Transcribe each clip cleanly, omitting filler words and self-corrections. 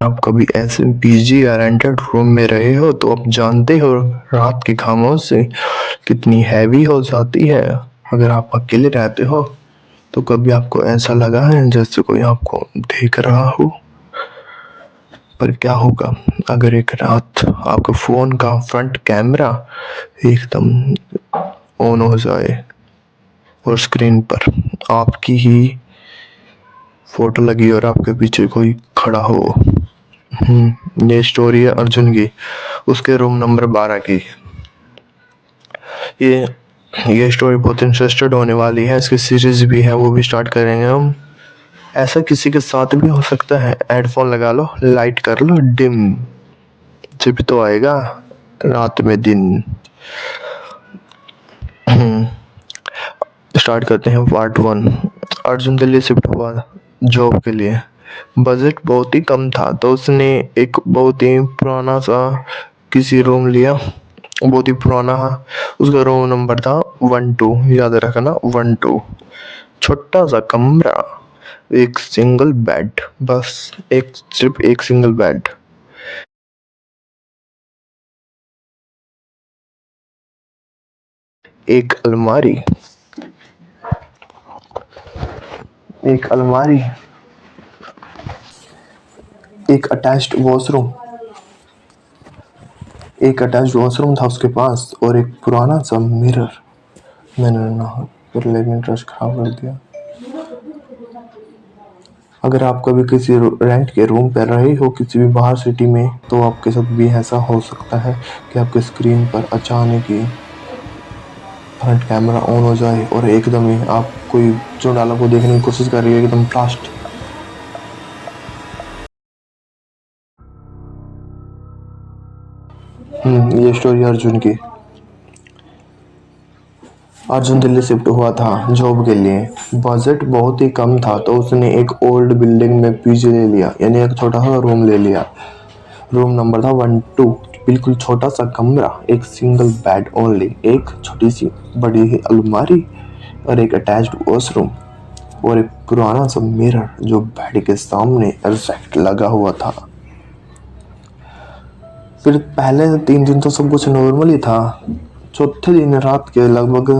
आप कभी ऐसे पीजी या रेंटेड रूम में रहे हो तो आप जानते हो रात की खामोशी कितनी हैवी हो जाती है। अगर आप अकेले रहते हो तो कभी आपको ऐसा लगा है जैसे कोई आपको देख रहा हो। पर क्या होगा अगर एक रात आपके फोन का फ्रंट कैमरा एकदम ऑन हो जाए और स्क्रीन पर आपकी ही फोटो लगी और आपके पीछे कोई खड़ा हो। ये स्टोरी है अर्जुन की, उसके रूम नंबर 12 की। ये ये स्टोरी बहुत इंटरेस्टेड होने वाली है। इसकी सीरीज भी है, वो भी स्टार्ट करेंगे हम। ऐसा किसी के साथ भी हो सकता है। हेडफोन लगा लो, लाइट कर लो डिम, जब तो आएगा रात में दिन। स्टार्ट करते हैं पार्ट 1। अर्जुन दिल्ली शिफ्ट हुआ जॉब के लिए। बजट बहुत ही कम था तो उसने एक बहुत ही पुराना सा किसी रूम लिया, बहुत ही पुराना। उसका रूम नंबर था 12, याद रखना 12। छोटा सा कमरा, एक सिंगल बेड, बस सिर्फ एक सिंगल बेड। एक अलमारी, एक अलमारी, एक अटैच्ड वॉशरूम, एक अटैच्ड वॉशरूम था उसके पास, और एक पुराना सा मिरर। मैंने ना फिर लेकिन ट्रस्ट खराब कर दिया। अगर आप कभी किसी रेंट के रूम पर रहे हो किसी भी बाहर सिटी में तो आपके साथ भी ऐसा हो सकता है कि आपके स्क्रीन पर अचानक ही फ्रंट कैमरा ऑन हो जाए और एकदम ही आप कोई चुड़ैल को देखने की कोशिश कर रही है, एकदम ब्लास्ट। ये स्टोरी अर्जुन की। अर्जुन दिल्ली शिफ्ट हुआ था जॉब के लिए। बजट बहुत ही कम था तो उसने एक ओल्ड बिल्डिंग में पीजी ले लिया, यानी एक छोटा सा रूम ले लिया। रूम नंबर था 12। बिल्कुल छोटा सा कमरा, एक सिंगल बेड ओनली, एक छोटी सी बड़ी ही अलमारी और एक अटैच्ड वॉशरूम और एक पुराना सा मिरर जो बेड के सामने एग्जैक्ट लगा हुआ था। फिर पहले 3 दिन तो सब कुछ नॉर्मल ही था। चौथे दिन रात के लगभग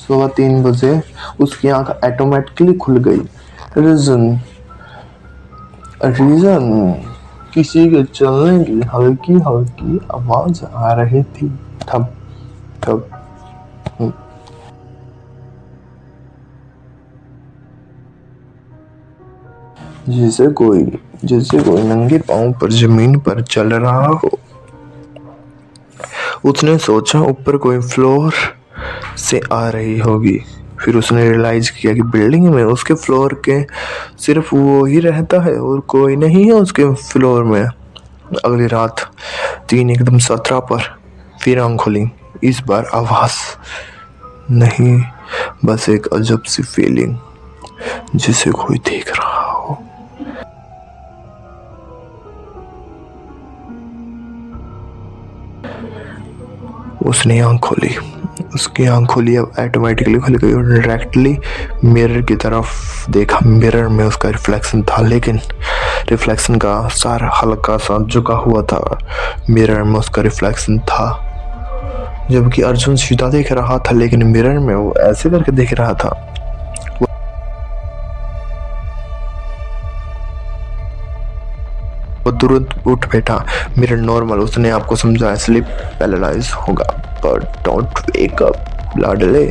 3:15 बजे उसकी आंख ऑटोमेटिकली खुल गई। रीजन रीजन किसी के चलने की हल्की हल्की आवाज आ रही थी। ठप ठप। जैसे कोई नंगे पांव पर जमीन पर चल रहा हो। उसने सोचा ऊपर कोई फ्लोर से आ रही होगी। फिर उसने रियलाइज किया कि बिल्डिंग में उसके फ्लोर के सिर्फ वो ही रहता है और कोई नहीं है उसके फ्लोर में। अगली रात 3 एकदम 17 पर फिर आँख खुली। इस बार आवाज नहीं, बस एक अजब सी फीलिंग, जिसे कोई देख रहा हो। उसने आँख खोली, उसकी आँख खुली, अब ऑटोमेटिकली खुल गई और डायरेक्टली मिरर की तरफ देखा। मिरर में उसका रिफ्लेक्शन था, लेकिन रिफ्लेक्शन का सर हल्का सा झुका हुआ था। मिरर में उसका रिफ्लेक्शन था, जबकि अर्जुन सीधा देख रहा था, लेकिन मिरर में वो ऐसे करके देख रहा था। वो तुरंत उठ बैठा। मिरर नॉर्मल, उसने आपको समझा स्लीप पैरालाइज होगा, पर डोंट वेक अप लाडले।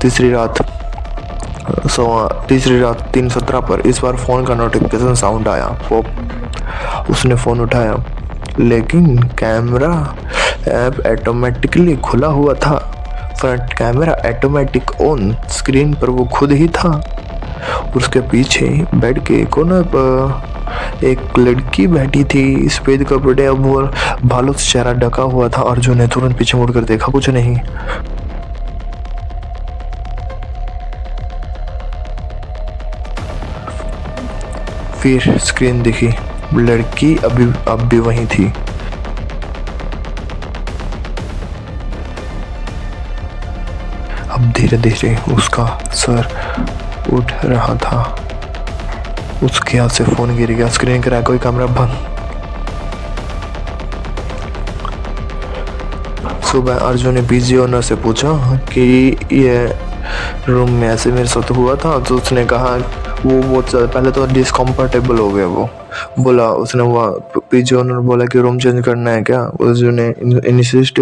तीसरी रात 3:17 पर इस बार फोन का नोटिफिकेशन साउंड आया। पॉप। उसने फोन उठाया, लेकिन कैमरा ऐप ऑटोमेटिकली खुला हुआ था। Front camera automatic on, screen पर वो खुद ही था। उसके पीछे बेड के कोने पर एक लड़की बैठी थी, सफेद कपड़े अब वो बालों से चेहरा ढका हुआ था। अर्जुन ने तुरंत पीछे मुड़कर देखा, कुछ नहीं। फिर स्क्रीन दिखी, लड़की अब भी वहीं थी। अब धीरे धीरे उसका सर उठ रहा था। उसके हाथ से फोन गिर गया, स्क्रीन क्रैक हुई, कैमरा बंद। सुबह अर्जुन ने पीजी ओनर से पूछा कि ये रूम में ऐसे मेरे साथ हुआ था, तो उसने कहा वो पहले तो डिसकम्फर्टेबल हो गया। वो बोला, उसने वो पीजी ओनर बोला कि रूम चेंज करना है क्या। अर्जुन ने इंसिस्ट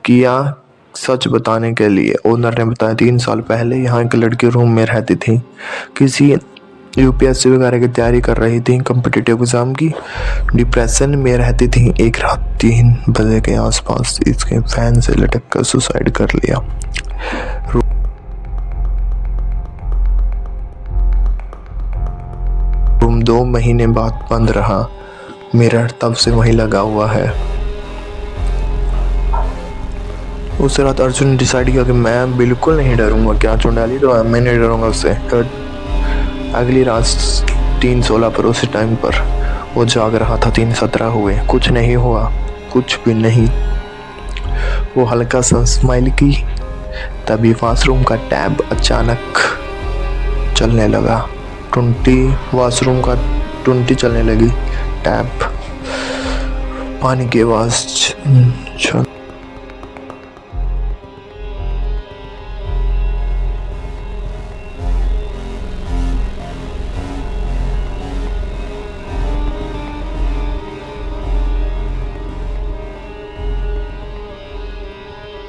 किया सच बताने के लिए। ओनर ने बताया 3 साल पहले यहाँ एक लड़की रूम में रहती थी, किसी यूपीएससी वगैरह की तैयारी कर रही थी, कॉम्पिटिटिव एग्जाम की। डिप्रेशन में रहती थी। एक रात 3 बजे के आसपास इसके फैन से लटक कर सुसाइड कर लिया। रूम 2 महीने बाद बंद रहा। मिरर तब से वहीं लगा हुआ है। उस रात अर्जुन ने डिसाइड किया कि मैं बिल्कुल नहीं डरूंगा। क्या चुड़ैली तो मैं नहीं डरूंगा उससे। अगली रात 3:16 पर उसी टाइम पर वो जाग रहा था। 3:17 हुए, कुछ नहीं हुआ, कुछ भी नहीं। वो हल्का सा स्माइल की, तभी वॉशरूम का टैब अचानक चलने लगा। वॉशरूम का टुंटी चलने लगी। टैब, पानी की आवाज।